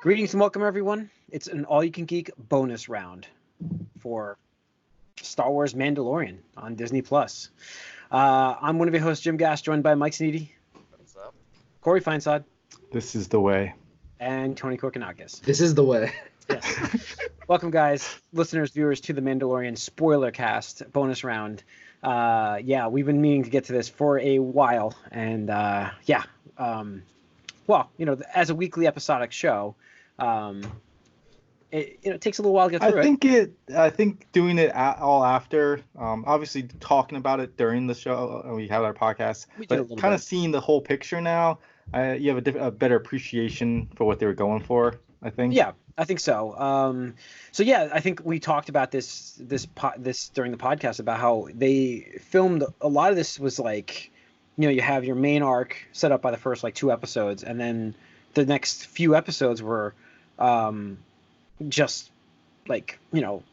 Greetings and welcome, everyone. It's an all-you-can-geek bonus round for Star Wars Mandalorian on Disney+. I'm one of your hosts, Jim Gass, joined by Mike Sneedy. What's up? Corey Feinsod. This is the way. And Tony Korkanakis. This is the way. Yes. Welcome, guys, listeners, viewers, to the Mandalorian Spoilercast bonus round. We've been meaning to get to this for a while, and as a weekly episodic show, it takes a little while to get through I think doing it all after, obviously talking about it during the show, we have our podcast, but kind of seeing the whole picture now, you have a better appreciation for what they were going for, I think. Yeah, I think so. I think we talked about this during the podcast about how they filmed a lot of this was like, you have your main arc set up by the first like 2 episodes, and then the next few episodes were just like,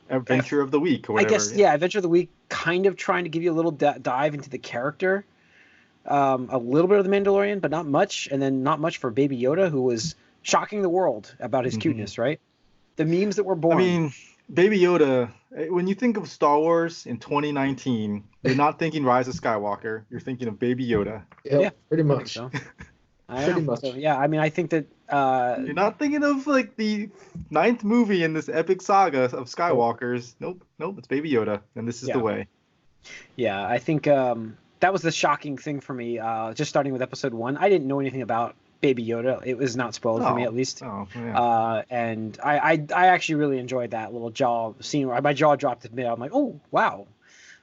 adventure of the week or whatever. I guess, adventure of the week, kind of trying to give you a little dive into the character, a little bit of the Mandalorian, but not much, and then not much for Baby Yoda, who was shocking the world about his cuteness, right? The memes that were born. I mean, Baby Yoda, when you think of Star Wars in 2019, you're not thinking Rise of Skywalker, you're thinking of Baby Yoda. Yeah, pretty much. Pretty much. So, I think that... you're not thinking of, like, the 9th movie in this epic saga of Skywalkers. Nope, it's Baby Yoda, and this is the way. Yeah, I think that was the shocking thing for me, just starting with episode 1. I didn't know anything about Baby Yoda. It was not spoiled for me, at least. And I actually really enjoyed that little jaw scene where my jaw dropped a bit. I'm like, oh, wow.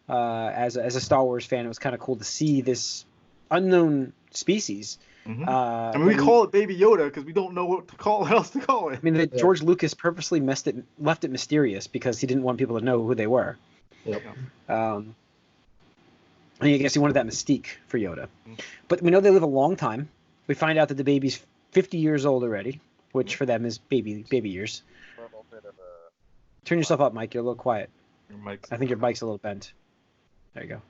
As a Star Wars fan, it was kind of cool to see this unknown species. We call it Baby Yoda because we don't know what else to call it. I mean, George Lucas purposely left it mysterious because he didn't want people to know who they were. Yep. And I guess he wanted that mystique for Yoda. But we know they live a long time. We find out that the baby's 50 years old already, which for them is baby years. Turn yourself up, Mike. You're a little quiet. I think your mic's a little bent. There you go.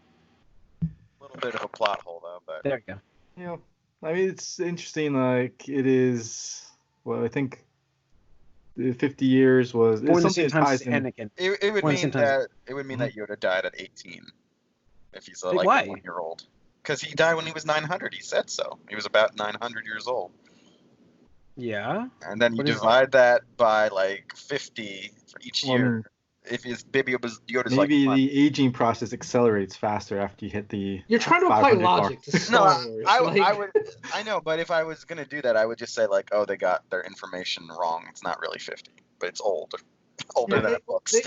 A little bit of a plot hole, though. But there you go. Yeah. I mean, it's interesting. Like, it is. Well, I think 50 years was. Born the same time as Anakin. It would mean that Yoda died at 18, if he's a 1-year-old. Because he died when he was 900. He said so. He was about 900 years old. Yeah. And then you divide that by like 50 for each year. If his Baby Yoda's maybe the aging process accelerates faster after you hit the. You're trying to apply logic to Star Wars. I know, but if I was gonna do that, I would just say like, oh, they got their information wrong. It's not really 50, but it's older than it looks.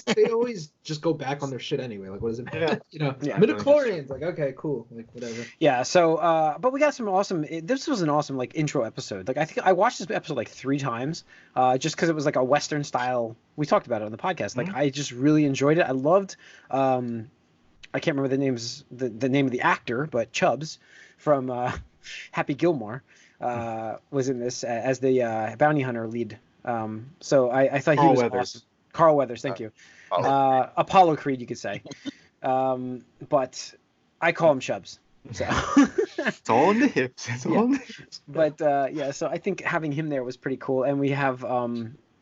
They always just go back on their shit anyway. Like, what is it? Yeah. Midichlorians. Like, okay, cool. Like, whatever. Yeah. So, but we got some awesome. This was an awesome like intro episode. Like, I think I watched this episode like 3 times, just because it was like a Western style. We talked about it on the podcast. Like, I just really enjoyed it. I loved. I can't remember the name of the actor, but Chubbs from Happy Gilmore was in this as the bounty hunter lead. So I thought he was awesome. Carl Weathers, thank you. Apollo Creed, you could say. But I call him Chubbs. So it's all in the hips. But so I think having him there was pretty cool, and we have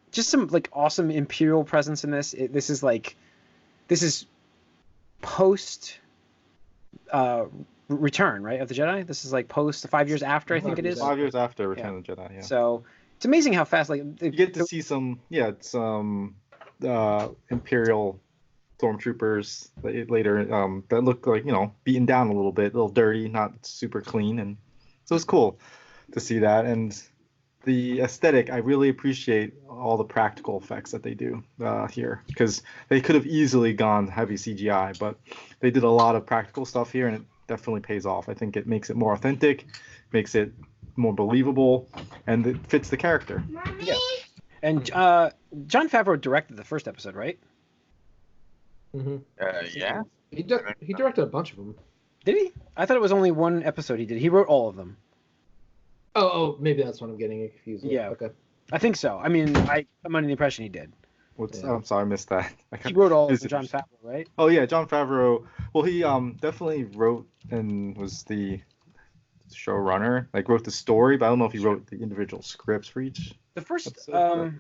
just some like awesome Imperial presence in this. This is post Return, right, of the Jedi. This is like post 5 years after, I think it is. 5 years after Return of the Jedi. Yeah. So it's amazing how fast you get to see some Imperial stormtroopers later that look like beaten down a little bit, a little dirty, not super clean, and so it's cool to see that. And the aesthetic, I really appreciate all the practical effects that they do here, because they could have easily gone heavy CGI, but they did a lot of practical stuff here, and it definitely pays off. I think it makes it more authentic, makes it more believable, and it fits the character. Yeah. And Jon Favreau directed the first episode, right? Mm-hmm. Yeah. He directed a bunch of them. Did he? I thought it was only one episode he did. He wrote all of them. Oh, maybe that's what I'm getting confused with. Yeah. Okay. I think so. I mean, I'm under the impression he did. I'm sorry, I missed that. He wrote all of Jon Favreau, right? Oh yeah, Jon Favreau. Well, he definitely wrote and was the showrunner, like wrote the story, but I don't know if he wrote the individual scripts for each. The first, episode,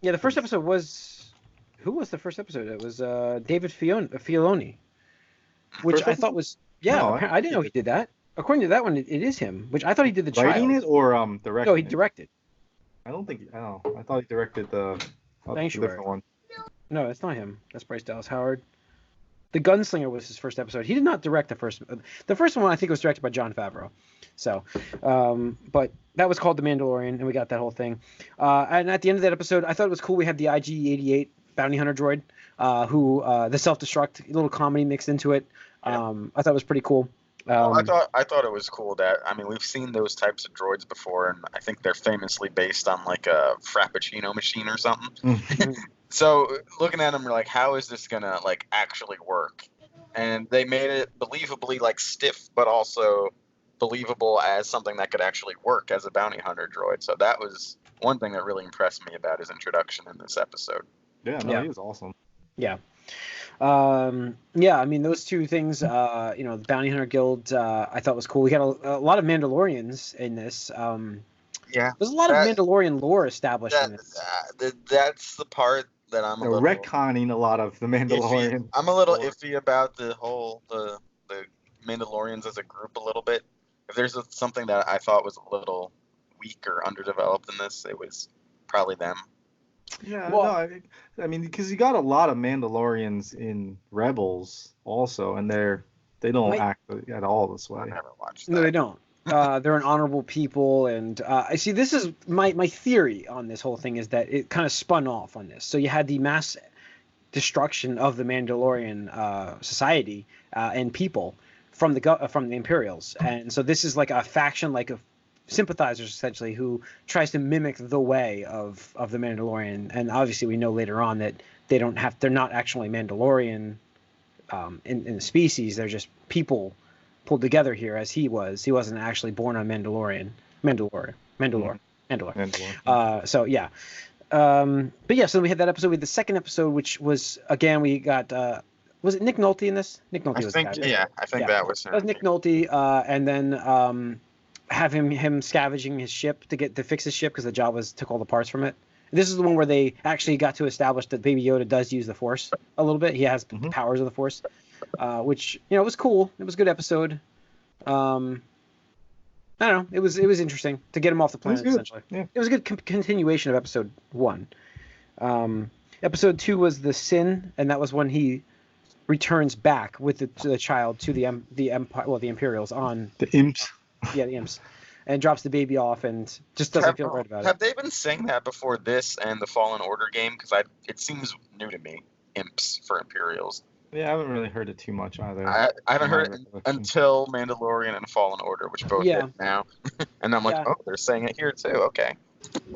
the first episode was, who was the first episode? It was David Filoni, which First I thought was, No, I didn't know he did that. According to that one, it is him, which I thought he did the writing child. it or directing. No, he directed. I don't think. I thought he directed the Sanctuary. different one. No, it's not him. That's Bryce Dallas Howard. The Gunslinger was his first episode. He did not direct the first. The first one I think was directed by Jon Favreau. So, but that was called The Mandalorian, and we got that whole thing. And at the end of that episode, I thought it was cool. We had the IG-88 bounty hunter droid, who the self-destruct little comedy mixed into it. I thought it was pretty cool. I thought it was cool that, I mean, we've seen those types of droids before, and I think they're famously based on like a Frappuccino machine or something. So looking at them, we're like, how is this gonna like actually work? And they made it believably like stiff, but also believable as something that could actually work as a bounty hunter droid. So that was one thing that really impressed me about his introduction in this episode. Yeah, he was awesome. Yeah. I mean, those two things, the Bounty Hunter Guild, I thought was cool. We got a lot of Mandalorians in this. There's a lot of Mandalorian lore established in this. That's the part that I'm a little retconning a lot of the Mandalorian. I'm a little iffy about the whole the Mandalorians as a group a little bit. If there's something that I thought was a little weak or underdeveloped in this, it was probably them. Yeah, well, I mean, because you got a lot of Mandalorians in Rebels also, and they don't act at all this way. I never watched that. No, they don't. They're an honorable people, and I see. This is my theory on this whole thing is that it kind of spun off on this. So you had the mass destruction of the Mandalorian society and people from the Imperials, and so this is like a faction, like of sympathizers essentially, who tries to mimic the way of the Mandalorian. And obviously, we know later on that they're not actually Mandalorian in the species. They're just people pulled together here, as he was. He wasn't actually born on Mandalore. So yeah. But yeah, so we had that episode. We had the second episode, which was, again, we got, was it Nick Nolte in this? Nick Nolte was the guy. Yeah, I think that was him. That was Nick Nolte, and then have him scavenging his ship to fix his ship because the Jawas took all the parts from it. This is the one where they actually got to establish that Baby Yoda does use the Force a little bit. He has the powers of the Force, which was cool. It was a good episode. I don't know. It was interesting to get him off the planet. Essentially, yeah. It was a good continuation of episode 1. Episode 2 was the Sin, and that was when he returns back with the child to the Empire, the Imperials on the Imps. Yeah, the Imps. And drops the baby off and just doesn't feel right about it. Have they been saying that before this and the Fallen Order game? Because it seems new to me. Imps for Imperials. Yeah, I haven't really heard it too much either. I haven't heard it until Mandalorian and Fallen Order, which both did now. And I'm like, oh, they're saying it here too. Okay.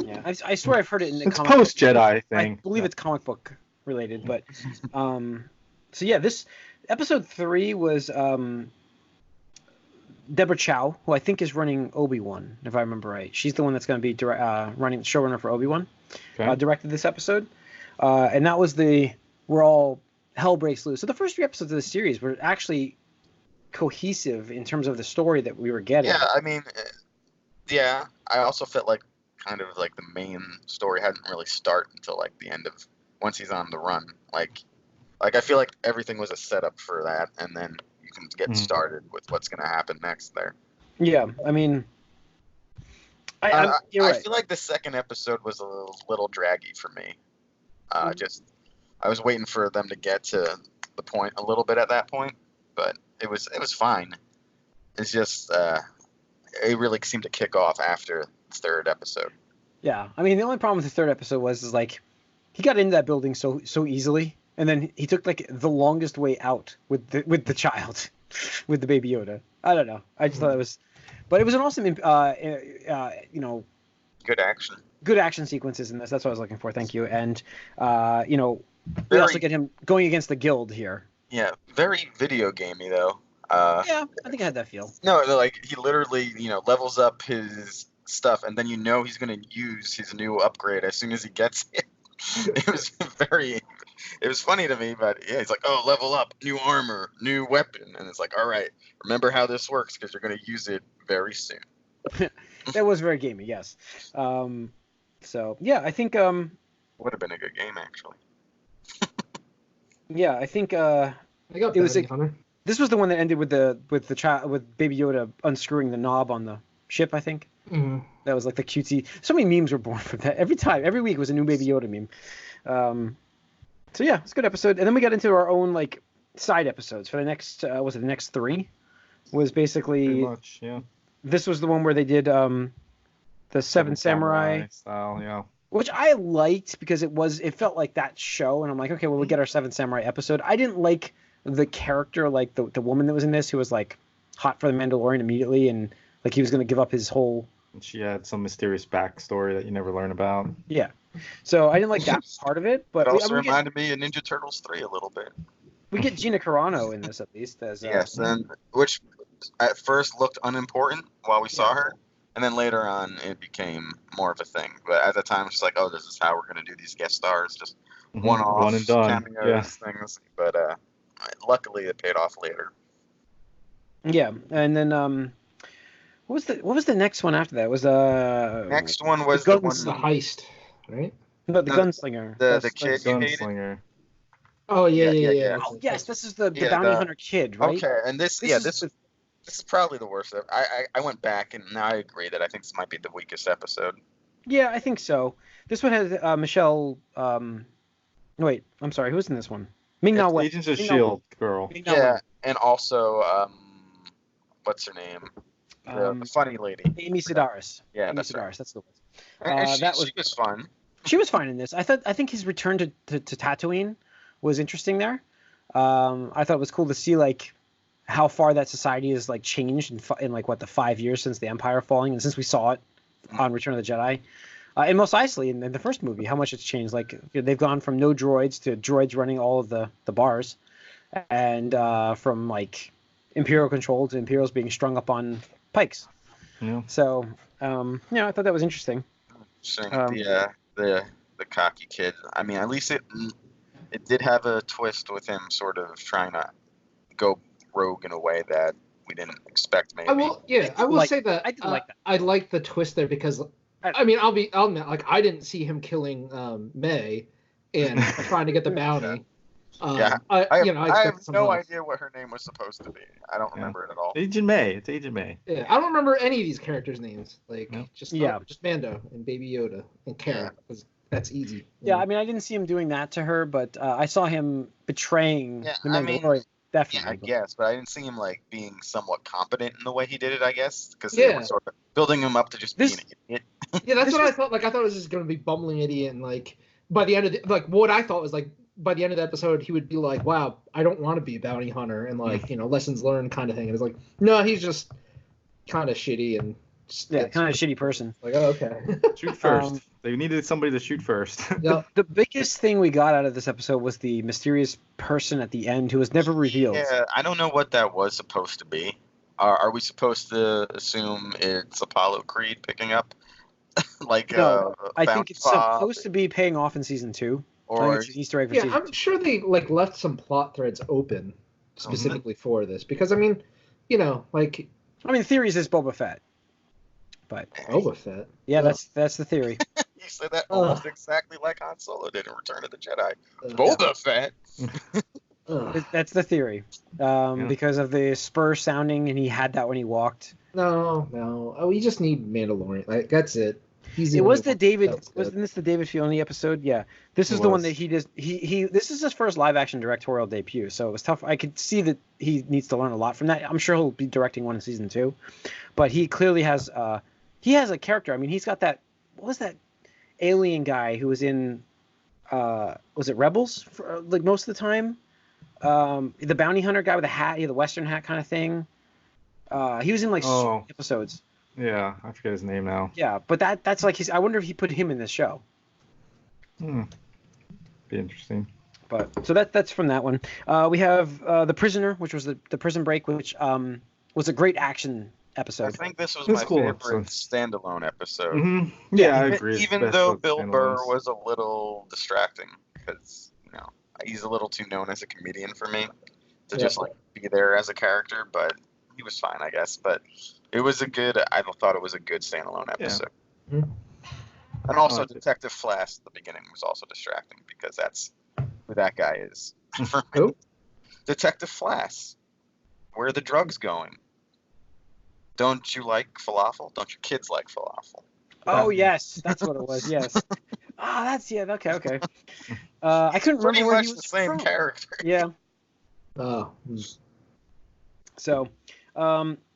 Yeah, I swear I've heard it in the it's post Jedi thing. I believe it's comic book related, but so yeah, this episode 3 was Deborah Chow, who I think is running Obi-Wan, if I remember right. She's the one that's going to be running the showrunner for Obi-Wan. Okay. Directed this episode, and that was where all hell breaks loose. So the first 3 episodes of the series were actually cohesive in terms of the story that we were getting. Yeah, I mean, I also felt like kind of like the main story hadn't really start until like the end of once he's on the run. Like I feel like everything was a setup for that, and then you can get started with what's going to happen next there. Yeah, I mean, I feel like the second episode was a little draggy for me. I was waiting for them to get to the point a little bit at that point, but it was fine. It's just it really seemed to kick off after the third episode. Yeah, I mean, the only problem with the third episode was like he got into that building so easily, and then he took like the longest way out with the child, with the Baby Yoda. I don't know. I just thought it was, but it was an awesome, good action sequences in this. That's what I was looking for. Thank you. And we also get him going against the guild here. Yeah, very video gamey though. Yeah, I think I had that feel. No, like he literally, levels up his stuff, and then he's going to use his new upgrade as soon as he gets it. It was it was funny to me, but yeah, he's like, oh, level up, new armor, new weapon. And it's like, all right, remember how this works because you're going to use it very soon. That was very gamey, yes. So, yeah, I think... Would have been a good game, actually. Yeah, I think... I got it was Bounty Hunter. This was the one that ended with with Baby Yoda unscrewing the knob on the ship, I think. Mm-hmm. That was like the cutesy. So many memes were born from that. Every week was a new Baby Yoda meme. So yeah, it's a good episode. And then we got into our own like side episodes for the next. Was it the next 3? Was basically. Pretty much, yeah. This was the one where they did the Seven Samurai style, yeah. which I liked because it felt like that show, and I'm like, okay, well, we get our Seven Samurai episode. I didn't like the character, like the woman that was in this, who was like hot for the Mandalorian immediately, and like he was going to give up his whole. And she had some mysterious backstory that you never learn about. Yeah, so I didn't like that part of it. But it also reminded me of Ninja Turtles 3 a little bit. We get Gina Carano in this at least as yes, and which at first looked unimportant while we saw her, and then later on it became more of a thing. But at the time, it's just like, oh, this is how we're going to do these guest stars, just one-off, one and done, cameos, things. But luckily, it paid off later. Yeah, and then what was the next one after that? It was next one was the heist, right? No, the Gunslinger. The kid you hated. Gunslinger. Oh yeah. Oh yes, this is the bounty hunter kid, right? Okay, and this is probably the worst. I went back and now I agree that I think this might be the weakest episode. Yeah, I think so. This one has Michelle. Wait, I'm sorry. Who's in this one? Ming-Na Wen. Agents of S.H.I.E.L.D. girl. Yeah, and also what's her name? The funny lady. Amy Sedaris. Yeah, Amy that's Sedaris. right. That's the one. She was fun. She was fine in this. I think his return to Tatooine was interesting there. I thought it was cool to see like how far that society has like changed in like what the 5 years since the Empire falling, and since we saw it on Return of the Jedi, and most Eisley in the first movie, how much it's changed. Like they've gone from no droids to droids running all of the bars, and from like Imperial control to Imperials being strung up on pikes. Yeah. So I thought that was interesting. The cocky kid. I mean, at least it did have a twist with him sort of trying to go rogue in a way that we didn't expect. Maybe. I will say that I didn't like that. I liked the twist there because I'll admit, like I didn't see him killing May and trying to get the bounty. I have no idea what her name was supposed to be. I don't remember it at all. Agent May. It's Agent May. Yeah, I don't remember any of these characters' names. Like just Mando and Baby Yoda and Kara. Because that's easy. Yeah, I mean, I didn't see him doing that to her, but I saw him betraying the Mandalorian. Definitely. Yeah, I guess, but I didn't see him like being somewhat competent in the way he did it. I guess because they were sort of building him up to just be an idiot. Yeah, that's what I thought. Like I thought it was just going to be bumbling idiot, and like by the end of what I thought was like by the end of the episode he would be like, "Wow, I don't want to be a bounty hunter," and like lessons learned kind of thing. And it's like, no, he's just kind of shitty and kind of shitty person. Like, oh, okay. Shoot first. They needed somebody to shoot first. The biggest thing we got out of this episode was the mysterious person at the end who was never revealed. Yeah, I don't know what that was supposed to be. Are we supposed to assume it's Apollo Creed picking up? No, I think it's supposed to be paying off in season 2. Or it's an Easter egg for season 2. I'm sure they like left some plot threads open specifically for this because I mean, the theory is this Boba Fett. But Boba Fett. Yeah, that's the theory. You said that almost exactly like Han Solo did in Return of the Jedi. Boba Fett. That's the theory. Because of the spur sounding, and he had that when he walked. No. Oh, we just need Mandalorian. Like that's it. Wasn't this the David Filoni episode? Yeah. This is the one that he does. This is his first live action directorial debut, so it was tough. I could see that he needs to learn a lot from that. I'm sure he'll be directing one in season 2, but he clearly has a character. I mean, he's got that. What was that alien guy who was in? Was it Rebels? For, like most of the time, the bounty hunter guy with the hat, the Western hat kind of thing. He was in like episodes. Yeah, I forget his name now. Yeah, but that's like I wonder if he put him in this show. Be interesting. But so that's from that one. We have The Prisoner, which was the prison break, which was a great action I episode. think this was It was my cool favorite episode. standalone episode. Mm-hmm. Yeah, I Even, agree. It's even best though of Bill Burr standalones. was a little distracting because he's a little too known as a comedian for me to just like be there as a character, but he was fine, I guess. But it was I thought it was a good standalone episode. Yeah. And also Oh, Detective Flass at the beginning was also distracting because that's who that guy is. For me. Who? Detective Flass. Where are the drugs going? Don't you like falafel? Don't your kids like falafel? Oh yes, that's what it was. Yes. Okay. I couldn't Pretty remember where much he the was same from. character. Yeah. Oh. So,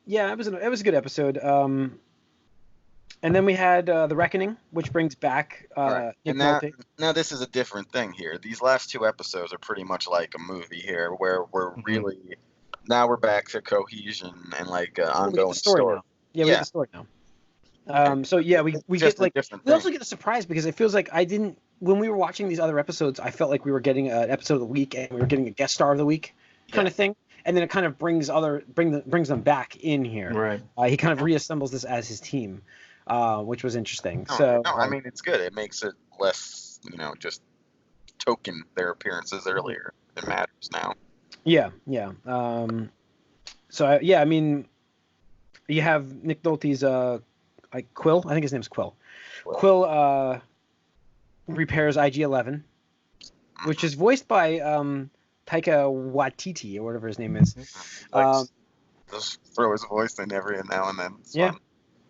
yeah, it was a good episode. And then we had The Reckoning, which brings back Right. Nick And Nolte. now this is a different thing here. These last two episodes are pretty much like a movie here, where we're really now we're back to cohesion and like Well, we get ongoing the story now. Yeah, we get the story now. So yeah, we Just get like a different we also thing. get a surprise because it feels like when we were watching these other episodes, I felt like we were getting an episode of the week and we were getting a guest star of the week kind of thing, and then it kind of brings them back in here. Right. He kind of reassembles this as his team, which was interesting. No, I mean it's good. It makes it less, just token their appearances earlier. It matters now. Yeah. So I mean, you have Nick Nolte's like Quill. I think his name's Quill. Quill repairs IG-11, which is voiced by Taika Waititi or whatever his name is. Just throw his voice in every now and then. It's Yeah. fun.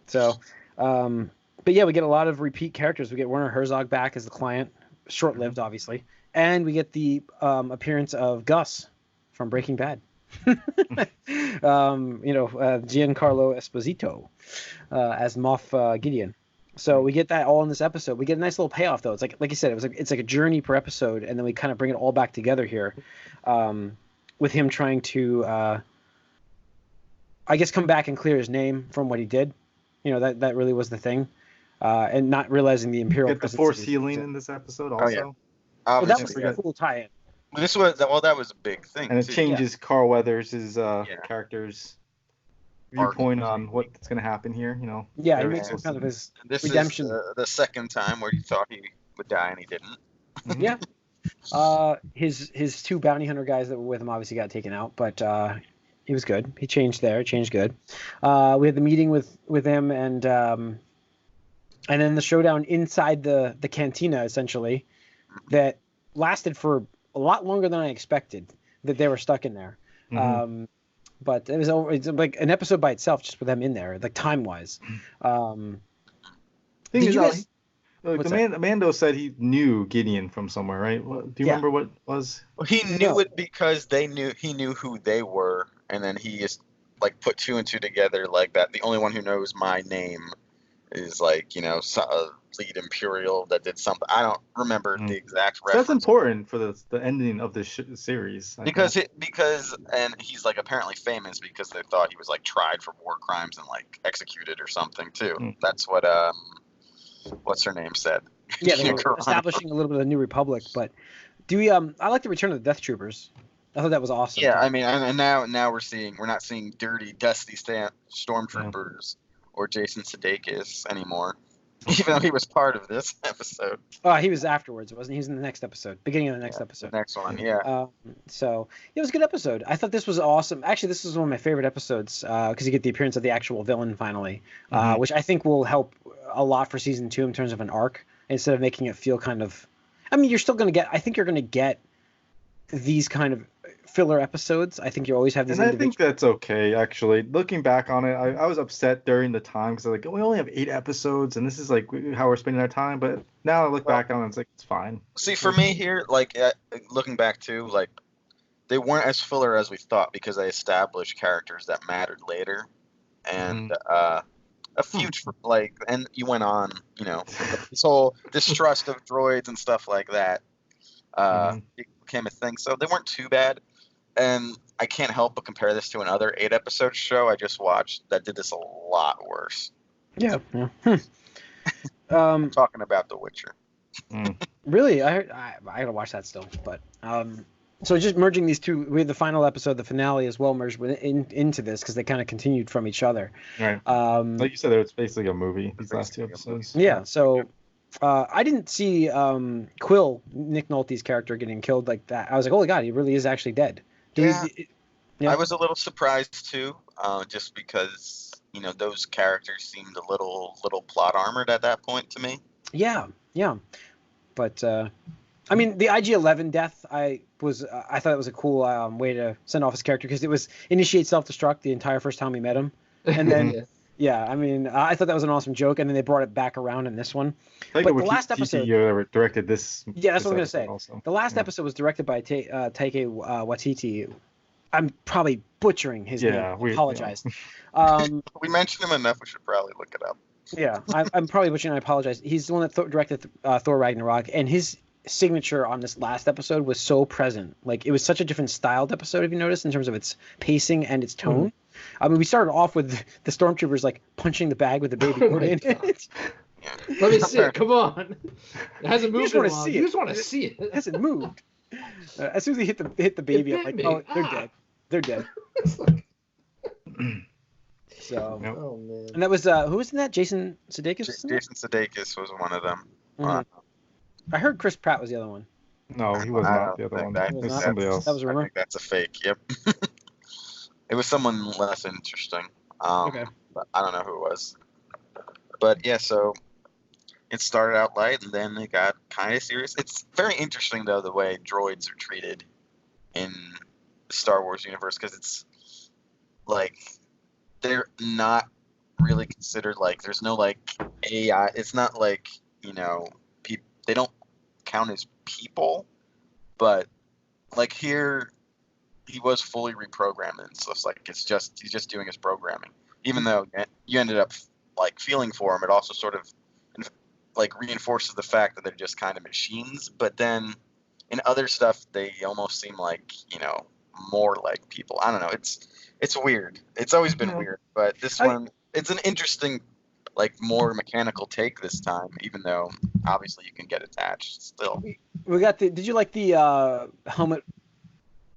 So, but yeah, we get a lot of repeat characters. We get Werner Herzog back as the client, short-lived, obviously, and we get the appearance of Gus from Breaking Bad. Giancarlo Esposito as Moff Gideon. So we get that all in this episode. We get a nice little payoff though. It's like you said, it's like a journey per episode, and then we kind of bring it all back together here, with him trying to, I guess, come back and clear his name from what he did. That really was the thing, and not realizing the Imperial. Get the Force healing in this episode also. Oh, yeah. Well, that was a cool tie-in. That was a big thing. And it too. changes Carl Weathers' character's viewpoint on what's going to happen here. Yeah, he makes it kind of his redemption. This is the second time where you thought he would die and he didn't. Yeah. His two bounty hunter guys that were with him obviously got taken out, but he was good. He changed good. We had the meeting with him and then the showdown inside the cantina essentially that lasted for a lot longer than I expected that they were stuck in there. Mm-hmm. But it's like an episode by itself just with them in there, like time-wise. Mando said he knew Gideon from somewhere, right? Do you remember what it was? Well, he knew it because he knew who they were, and then he just like put two and two together like that. The only one who knows my name is like lead Imperial that did something. I don't remember the exact reference. That's important for the ending of the series. Because he's like apparently famous because they thought he was like tried for war crimes and like executed or something too. That's what what's her name said. Yeah, they were establishing a little bit of the New Republic. But I like the Return of the Death Troopers. I thought that was awesome. Yeah, I mean, and now we're not seeing dirty, dusty stormtroopers or Jason Sudeikis anymore. Even though he was part of this episode. Oh, he was afterwards, wasn't he? He was in the next episode, beginning of the next episode. The next one, yeah. So it was a good episode. I thought this was awesome. Actually, this was one of my favorite episodes because you get the appearance of the actual villain finally, which I think will help a lot for season 2 in terms of an arc instead of making it feel kind of. I mean, you're still going to get. I think you're going to get these kind of filler episodes. I think you always have these. And I think that's okay, actually. Looking back on it, I was upset during the time because like we only have 8 episodes, and this is like how we're spending our time. But now I look back on it, it's like it's fine. See, for me here, like looking back too, like they weren't as filler as we thought because they established characters that mattered later, and a future and you went on, this whole distrust of droids and stuff like that. It became a thing, so they weren't too bad. And I can't help but compare this to another 8-episode show I just watched that did this a lot worse. Yeah. Talking about The Witcher. Really, I gotta watch that still. But So just merging these two, we had the final episode, the finale as well, merged into this because they kind of continued from each other. Right. Like you said, it's basically a movie. These last two episodes. Yeah. So I didn't see Quill, Nick Nolte's character, getting killed like that. I was like, oh my god, he really is actually dead. Yeah. Yeah. I was a little surprised too, just because those characters seemed a little plot armored at that point to me. Yeah. But I mean, the IG-11 death, I thought it was a cool way to send off his character because it was initiate self-destruct the entire first time we met him, and then I mean, I thought that was an awesome joke, and then they brought it back around in this one. Like but the last episode, directed this. Yeah, that's what I'm gonna say. Also. The last episode was directed by Taika Waititi. I'm probably butchering his name. I apologize. We mentioned him enough. We should probably look it up. Yeah, I'm probably butchering. I apologize. He's the one that directed Thor Ragnarok, and his signature on this last episode was so present. Like, it was such a different styled episode, if you noticed, in terms of its pacing and its tone. Mm-hmm. I mean, we started off with the stormtroopers like punching the bag with the baby Yoda in it. Let me see it. Come on. It hasn't moved. You just want to see it. It hasn't moved. As soon as he hit the baby, I'm like, oh, they're dead. They're dead. So, oh man. And that was who was in that? Jason Sudeikis? Jason Sudeikis was one of them. Mm-hmm. I heard Chris Pratt was the other one. No, he was not the other one. That, it was somebody else. That was a rumor. I think that's a fake. Yep. It was someone less interesting. Okay. But I don't know who it was. But yeah, so it started out light and then it got kind of serious. It's very interesting though the way droids are treated in the Star Wars universe, because it's like they're not really considered, like, there's no like AI. It's not like, they don't count as people, but like here he was fully reprogrammed, and so it's like he's just doing his programming. Even though you ended up like feeling for him, it also sort of like reinforces the fact that they're just kind of machines. But then in other stuff they almost seem like more like people. I don't know, it's weird. It's always been weird, but this one, it's an interesting, like, more mechanical take this time, even though obviously you can get attached still. We got did you like the helmet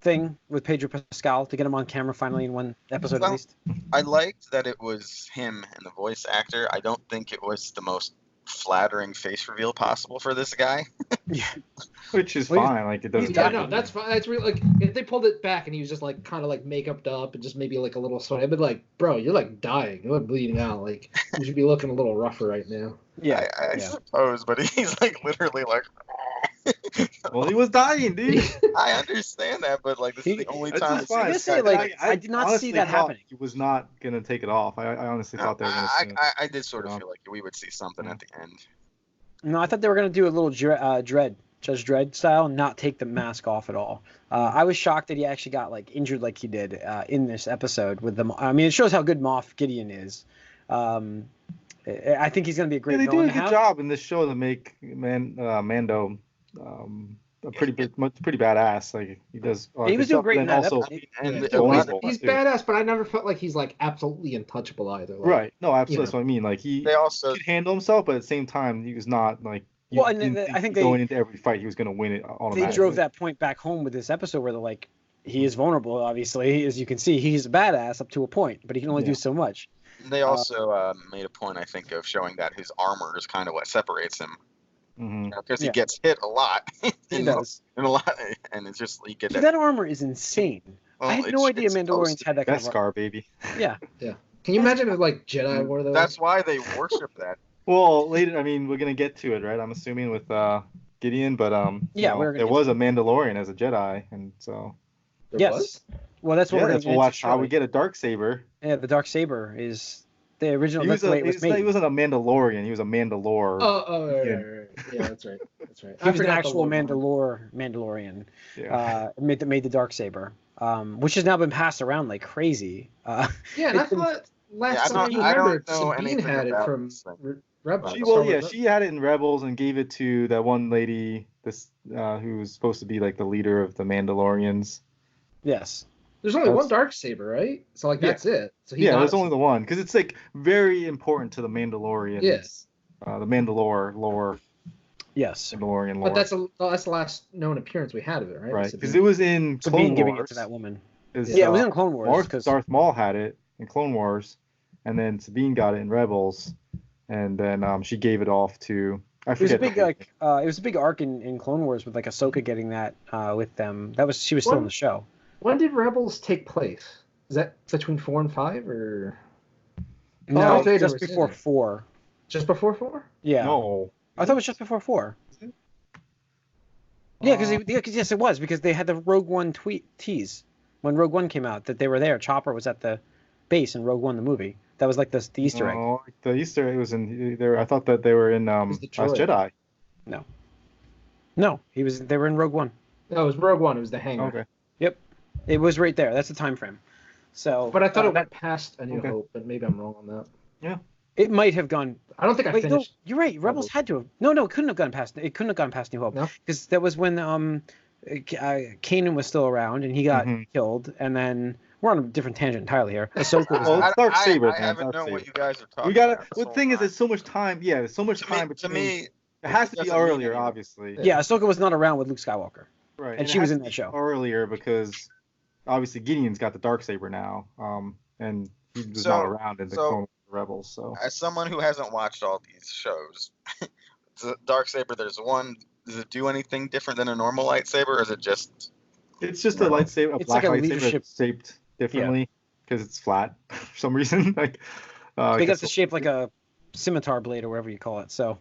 thing with Pedro Pascal to get him on camera finally in one episode at least? I liked that it was him and the voice actor. I don't think it was the most flattering face reveal possible for this guy. Yeah. Which is fine. Like, it doesn't. Yeah, no, that's fine. That's real. Like, if they pulled it back and he was just like kind of like makeuped up and just maybe like a little sweat, I'd be like, bro, you're like dying. You're like bleeding out. Like, you should be looking a little rougher right now. Yeah, I suppose, but he's like literally like. Well, he was dying, dude. I understand that, but like this is the only time. I did not see that happening. He was not gonna take it off. I honestly thought they were gonna. I did sort of feel like we would see something at the end. No, I thought they were gonna do a little Judge Dredd style, and not take the mask off at all. I was shocked that he actually got like injured like he did in this episode with them. I mean, it shows how good Moff Gideon is. I think he's gonna be a great. Yeah, they do a good job in this show to make Mando. Pretty badass. Like, he does. He was doing great in that episode. He's badass, but I never felt like he's like absolutely untouchable either. Like, right? No, absolutely. That's what I mean. Like, he could handle himself, but at the same time, he was not like. I think going into every fight, he was going to win it automatically. They drove that point back home with this episode where they're like, he is vulnerable. Obviously, as you can see, he's a badass up to a point, but he can only do so much. They also made a point, I think, of showing that his armor is kind of what separates him. Because he gets hit a lot. He does. And a lot, and it's just you get that armor is insane. Well, I had no idea Mandalorians had that kind of scar, baby. Yeah. Yeah. Can you imagine if like Jedi wore those? That's why they worship that. Well, later, I mean, we're gonna get to it, right? I'm assuming with Gideon, but there was a Mandalorian as a Jedi, and so. Yes. Well, that's what we're gonna watch. How we get a dark saber. Yeah, the dark saber is. The original. He wasn't a Mandalorian. He was a Mandalore. Oh, right. Yeah, that's right. He was an actual Mandalorian. Yeah. Made the Darksaber, which has now been passed around like crazy. Yeah, and I thought last time I remember Sabine had it from Rebels. She had it in Rebels and gave it to that one lady, who was supposed to be like the leader of the Mandalorians. Yes. There's only one Darksaber, right? So like that's it. So there's only the one, because it's like very important to the Mandalorian. Yes. The Mandalore lore. Yes. Mandalorian lore. But that's the last known appearance we had of it, right? Right, because it was in Clone Sabine giving it Wars. to that woman. 'Cause, Yeah, it was in Clone Wars. Darth Maul had it in Clone Wars, and then Sabine got it in Rebels, and then she gave it off to I It was a forget. big it was a big arc in Clone Wars with like Ahsoka getting that with them. She was still in the show. When did Rebels take place? Is that between 4 and 5 or? No, Vader just was before in it. 4. Just before 4? Yeah. No. I thought it was just before 4. Yeah, because yes, it was because they had the Rogue One tease when Rogue One came out that they were there. Chopper was at the base in Rogue One, the movie. That was like the Easter egg. No, the Easter egg was in there. I thought that they were in was the Last droid. Jedi. No, they were in Rogue One. No, it was Rogue One. It was the hangar. Okay. Yep, it was right there. That's the time frame. So, But I thought it went past A New Okay. Hope, but maybe I'm wrong on that. it might have gone. I don't think I Wait, no, finished. you're right. Rebels had to have. No, it couldn't have gone past. It couldn't have gone past New Hope No? because that was when Kanan was still around and he got killed, and then we're on a different tangent entirely here. Ahsoka was. Well, it's Dark Saber, I man. haven't Dark known Saber. what you guys are talking We gotta. about. Well, the thing is, there's so much time. Yeah, there's so much time to between. me, it has to be doesn't mean earlier, anything. obviously. Yeah, Ahsoka was not around with Luke Skywalker. Right. And it she was has in to that be show. earlier because obviously Gideon's got the Dark Saber now, and he was not around in the Clone Wars Rebels. So as someone who hasn't watched all these shows, the dark saber, there's one. Does it do anything different than a normal lightsaber, or is it just? it's just a lightsaber, a It's black like a lightsaber leadership- that's shaped differently because it's flat for some reason. Like They got the shape like a scimitar blade or whatever you call it. So,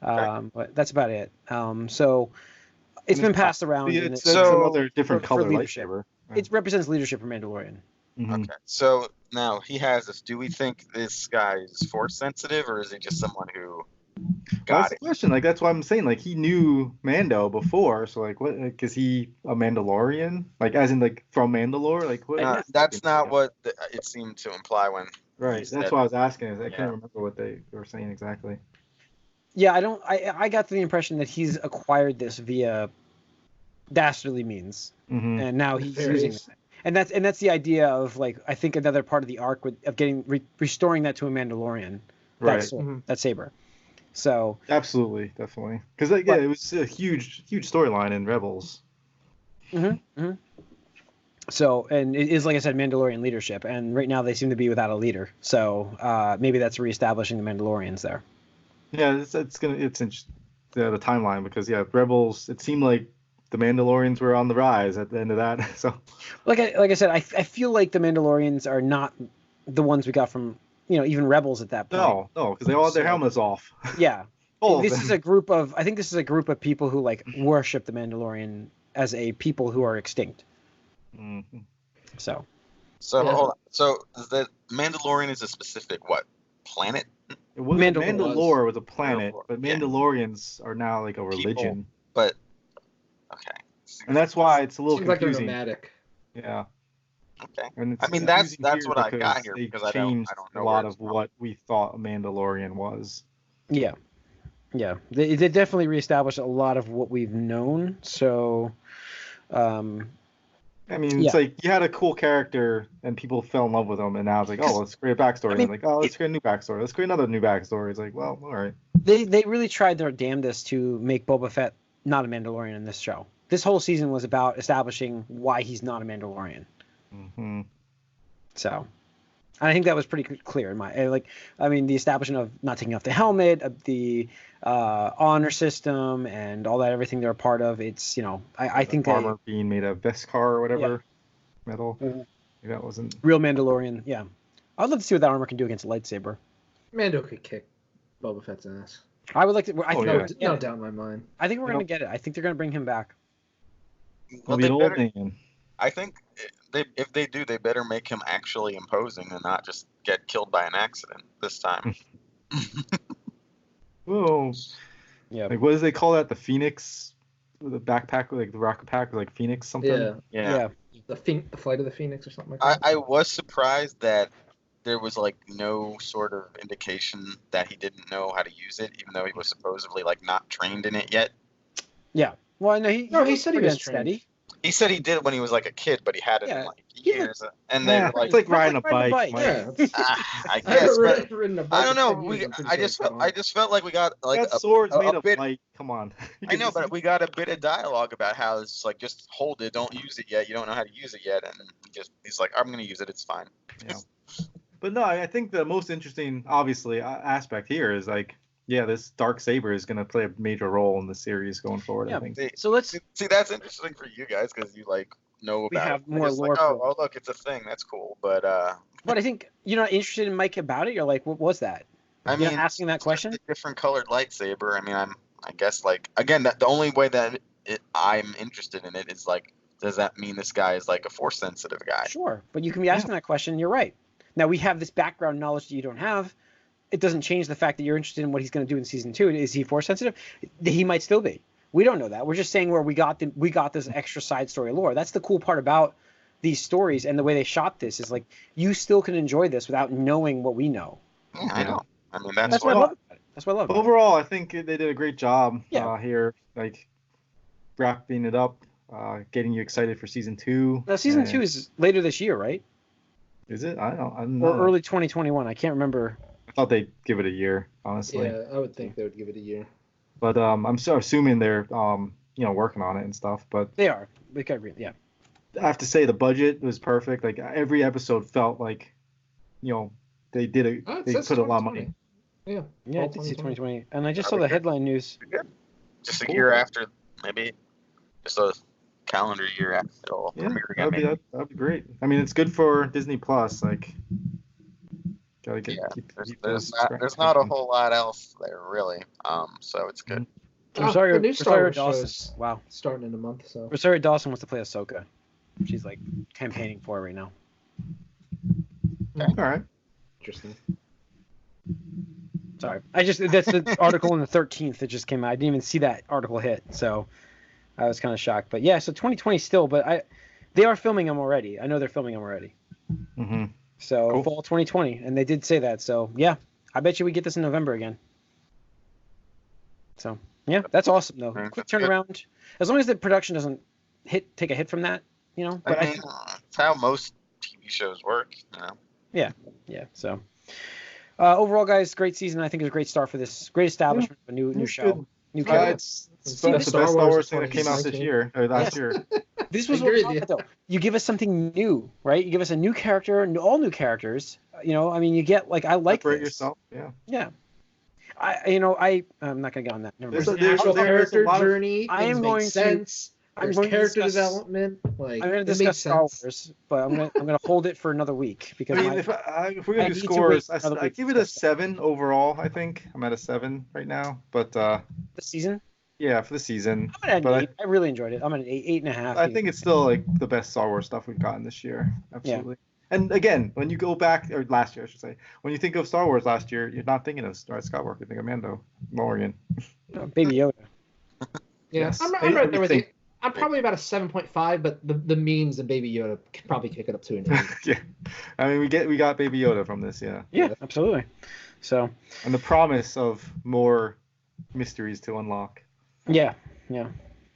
but that's about it. So it's been passed around. and It's So, another different for color leadership. lightsaber. It represents leadership for Mandalorian. Mhm. Okay, so now he has this. Do we think this guy is force sensitive, or is he just someone who Well, got that's the it? question. Like that's why I'm saying. Like he knew Mando before, so like, what? Like, is he a Mandalorian? Like as in like from Mandalore? Like what? That's not what it seemed to imply when. Right. he That's said- what I was asking. Is I Yeah. couldn't remember what they were saying exactly. Yeah, I got the impression that he's acquired this via dastardly means, Mm-hmm. and now he's Nefarious. using that. And that's the idea of like I think another part of the arc of getting restoring that to a Mandalorian. Right. That sword, that saber. So Absolutely, definitely. Because like, yeah, it was a huge storyline in Rebels. So, and it is, like I said, Mandalorian leadership. And right now they seem to be without a leader. So maybe that's reestablishing the Mandalorians there. Yeah, it's the timeline because yeah, Rebels. It seemed like the Mandalorians were on the rise at the end of that. So Like I said, I feel like the Mandalorians are not the ones we got from, even Rebels at that point. no, because they all had their helmets off. Yeah. All of This them. is I think this is a group of people who like worship the Mandalorian as a people who are extinct. Mhm. So. So Yeah. hold on. So the Mandalorian is a specific what planet? It was Mandalore was a planet, Mandalore, but yeah. Mandalorians are now like a religion, But okay. and that's why it's a little Seems like they're confusing. nomadic. Yeah. Okay. And it's I mean, that's confusing what I got here they because I don't changed know a lot where it's of from. what we thought a Mandalorian was. Yeah. Yeah. They definitely reestablished a lot of what we've known. So. I mean, it's like you had a cool character and people fell in love with him, and now it's like, oh, let's create a backstory. I mean, and like, oh, let's create a new backstory. Let's create another new backstory. It's like, well, all right. They really tried their damnedest to make Boba Fett not a Mandalorian in this show. This whole season was about establishing why he's not a Mandalorian. Mm-hmm. So, and I think that was pretty clear in the establishment of not taking off the helmet, of the honor system, and all that, everything they're a part of. It's I think armor being made of Beskar or whatever metal. Mhm. That wasn't real Mandalorian. Yeah, I'd love to see what that armor can do against a lightsaber. Mando could kick Boba Fett's ass. I would like to. I think yeah. we're gonna get No it. doubt in my mind. I think we're gonna get it. I think they're gonna bring him back. Well, they the old better- man. I think if they do, they better make him actually imposing and not just get killed by an accident this time. Whoa. Yeah. Like, what do they call that? The Phoenix, the backpack, like the rocket pack, like Phoenix something. Yeah. Yeah. The flight of the Phoenix or something like that. I was surprised that there was like no sort of indication that he didn't know how to use it, even though he was supposedly like not trained in it yet. Yeah. Well, no, he No, he said he pretty was trained. steady. He said he did it when he was like a kid, but he had it in like years. And Yeah, then like it's like riding a bike. Mike. Yeah. I I guess, haven't but ridden a bike I don't in know. 10 years, I'm pretty I sure just it's felt I just felt like we got like That sword's made a of bit. light. Come on. I know, but we got a bit of dialogue about how it's like just hold it, don't use it yet. You don't know how to use it yet, and he's like, I'm gonna use it. It's fine. Yeah. But no, I think the most interesting, obviously, aspect here is like, yeah, this dark saber is going to play a major role in the series going forward. Yeah, I think. So let's see. That's interesting for you guys because you like know we about have it. more Just lore. like, oh, look, it's a thing. That's cool. But I think you're not interested in Mike about it. You're like, what was that? I You're mean, not asking that question. A different colored lightsaber. I mean, I guess like again, that the only way that I'm interested in it is like, does that mean this guy is like a force sensitive guy? Sure, but you can be asking that question. You're right. Now we have this background knowledge that you don't have. It doesn't change the fact that you're interested in what he's going to do in season 2. Is he force sensitive? He might still be. We don't know that. We're just saying where we got this extra side story lore. That's the cool part about these stories and the way they shot this is like you still can enjoy this without knowing what we know. Yeah, I know. I mean, that's what I love about it. That's what I love. Overall, I think they did a great job here, like wrapping it up, getting you excited for season 2. Now, season 2 is later this year, right? Is it? I don't know. Or early 2021. I can't remember. I thought they'd give it a year, honestly. Yeah, I would think they would give it a year. But I'm so assuming they're working on it and stuff. But they are. We can agree. Yeah. I have to say the budget was perfect. Like every episode felt like, they did they put a lot of money. Yeah. Yeah, I did see 2020, and I just saw the headline news. Just a year after, maybe, just a calendar year after it'll premiere again. That'd be great. I mean, it's good for Disney Plus. Like, gotta get. There's not a whole lot else there really. So it's good. Rosario, the new Star Wars Dawson. show's Wow. Starting in a month, so. Rosario Dawson wants to play Ahsoka. She's like campaigning for it right now. Okay. All right. Interesting. Sorry, that's the article in the 13th that just came out. I didn't even see that article hit, so I was kind of shocked. But yeah, so 2020 still, but they are filming them already. I know they're filming them already. Mm-hmm. So cool. Fall 2020, and they did say that. So yeah, I bet you we get this in November again. So yeah, that's awesome though. Quick turnaround. As long as the production doesn't take a hit from that, But I mean, that's how most TV shows work, Yeah. So. Overall, guys, great season. I think it was a great start for this. Great establishment of a new show. New characters. It's the best Star Wars thing that came out this year or last year. This was what we wanted, though. You give us something new, right? You give us a new character, all new characters. I mean, you get I like Separate this. yourself. Yeah. Yeah. I'm not gonna get on that. Never mind. There's an actual character journey. I am going sense. There's character development. I'm going to discuss Star Wars, but I'm going to hold it for another week because if we're going to do scores, I give it a 7 overall. I think I'm at a 7 right now. But the season? Yeah, for the season. I'm at an 8. I really enjoyed it. I'm at an 8.5. I think it's still like the best Star Wars stuff we've gotten this year. Absolutely. Yeah. And again, when you go back, or last year I should say, when you think of Star Wars last year, you're not thinking of Skywalker. You think of Mandalorian. Baby Yoda. Yeah, I'm right there with you. I'm probably about a 7.5, but the memes and Baby Yoda can probably kick it up to an 8. Yeah, I mean we got Baby Yoda from this, yeah. Yeah, absolutely. So. And the promise of more mysteries to unlock. Yeah.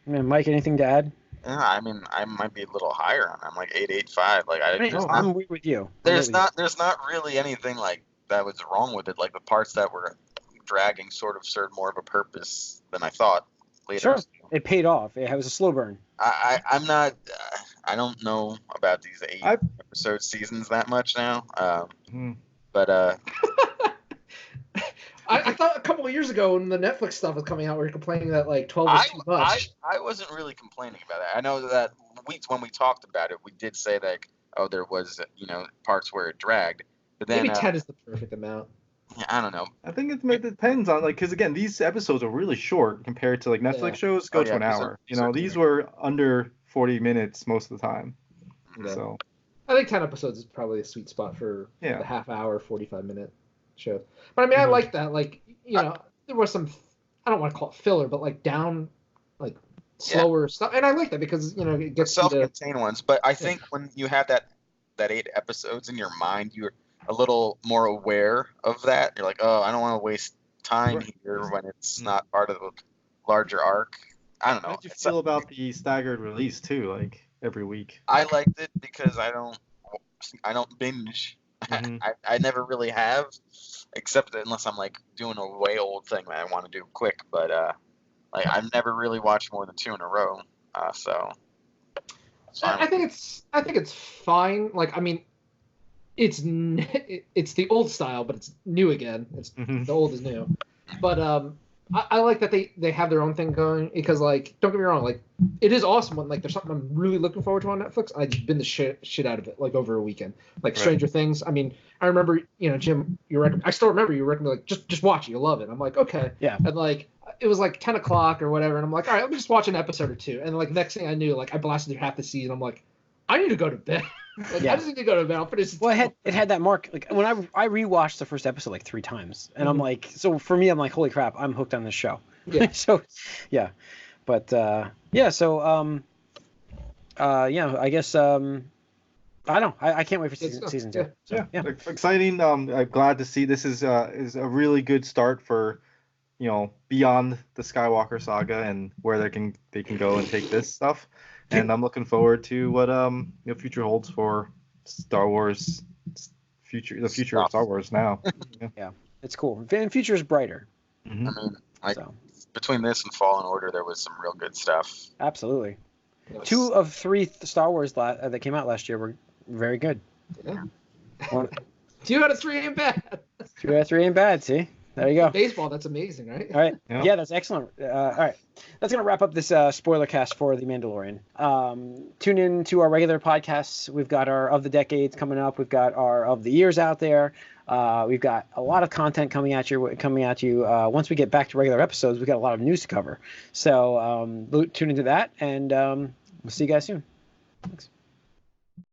Mike, anything to add? Yeah, I mean I might be a little higher on. I'm like 8.85. Like I'm with you. There's not really anything like that was wrong with it. Like the parts that were dragging sort of served more of a purpose than I thought. Later. Sure, it paid off. It was a slow burn. I'm not. I don't know about these 8 episode seasons that much now. But I thought a couple of years ago when the Netflix stuff was coming out, we were complaining that 12 was too much. I wasn't really complaining about that. I know that when we talked about it, we did say that there was parts where it dragged. But then maybe 10 is the perfect amount. Yeah, I don't know. I think it depends on because again these episodes are really short compared to Netflix shows go to an hour. These were under 40 minutes most of the time. Yeah. So I think 10 episodes is probably a sweet spot for the half-hour, 45-minute show. But I mean, I like that. There was some I don't want to call it filler, but slower stuff, and I like that because it gets self-contained ones. But I think when you have that 8 episodes in your mind, you're a little more aware of that. You're like, oh, I don't want to waste time here when it's not part of the larger arc. I don't know. How did you feel about the staggered release too? every week. I liked it because I don't binge. Mhm. I never really have, except unless I'm like doing a way old thing that I want to do quick. But like I've never really watched more than 2 in a row. So I think it's fine. Like I mean, it's the old style, but it's new again. It's Mhm. the old is new. But I like that they have their own thing going because like don't get me wrong, like it is awesome when like there's something I'm really looking forward to on Netflix. I just been the shit out of it like over a weekend. Like Right. Stranger Things. I mean, I remember Jim, I still remember you recommended like just watch it, you'll love it. I'm like okay. Yeah. And like it was like 10 o'clock or whatever, and I'm like all right, let me just watch an episode or two. And like next thing I knew, like I blasted through half the season. I'm like I need to go to bed. Like, Yeah. I just need to go to bed. I'll finish. Well, it had that mark. Like when I rewatched the first episode like 3 times, and I'm Mhm. like, so for me, I'm like, holy crap, I'm hooked on this show. Yeah. So, yeah, but yeah, so yeah, I guess I don't know. I can't wait for season 2. So, yeah. Exciting. I'm glad to see this is a really good start for beyond the Skywalker saga and where they can go and take this stuff. And I'm looking forward to what future holds for Star Wars, the future of Star Wars now. Yeah, it's cool. And future is brighter. Mhm. I mean, like So between this and Fallen Order, there was some real good stuff. absolutely. Yes. 2 of 3 Star Wars that came out last year were very good. Yeah. One, 2 out of 3 ain't bad. 2 out of 3 ain't bad. See, there you go. Baseball, that's amazing, right? All right. Yeah. Yeah, that's excellent. All right. That's going to wrap up this spoiler cast for The Mandalorian. Tune in to our regular podcasts. We've got our Of the Decades coming up. We've got our Of the Years out there. We've got a lot of content coming at you. Once we get back to regular episodes, we've got a lot of news to cover. So tune into that, and we'll see you guys soon. Thanks.